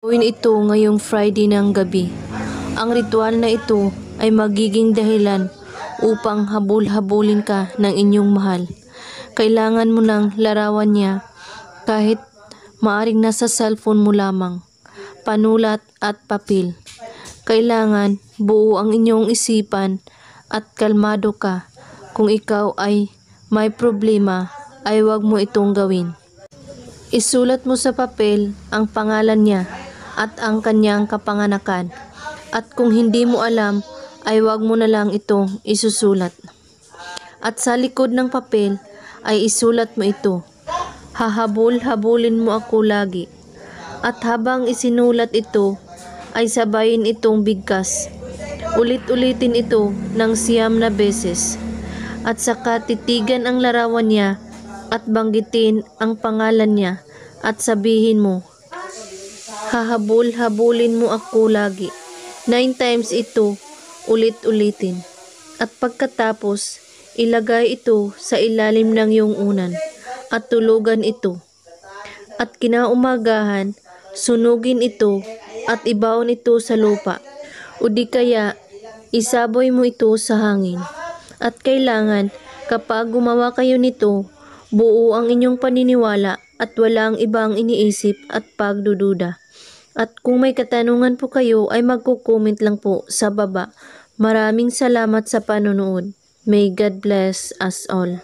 Gawin ito ngayong Friday ng gabi. Ang ritual na ito ay magiging dahilan upang habul-habulin ka ng inyong mahal. Kailangan mo nang larawan niya kahit maaring nasa cellphone mo lamang, panulat at papel. Kailangan buo ang inyong isipan at kalmado ka. Kung ikaw ay may problema, ay huwag mo itong gawin. Isulat mo sa papel ang pangalan niya at ang kanyang kapanganakan. At kung hindi mo alam, ay huwag mo na lang itong isusulat. At sa likod ng papel ay isulat mo ito. Hahabol-habulin mo ako lagi. At habang isinulat ito, ay sabayin itong bigkas. Ulit-ulitin ito ng 9 na beses. At saka titigan ang larawan niya at banggitin ang pangalan niya at sabihin mo, hahabol-habulin mo ako lagi. 9 times ito, ulit-ulitin. At pagkatapos, ilagay ito sa ilalim ng iyong unan at tulugan ito. At kinaumagahan, sunugin ito at ibaon ito sa lupa. O di kaya, isaboy mo ito sa hangin. At kailangan, kapag gumawa kayo nito, buo ang inyong paniniwala at walang ibang iniisip at pagdududa. At kung may katanungan po kayo ay magko-comment lang po sa baba. Maraming salamat sa panonood. May God bless us all.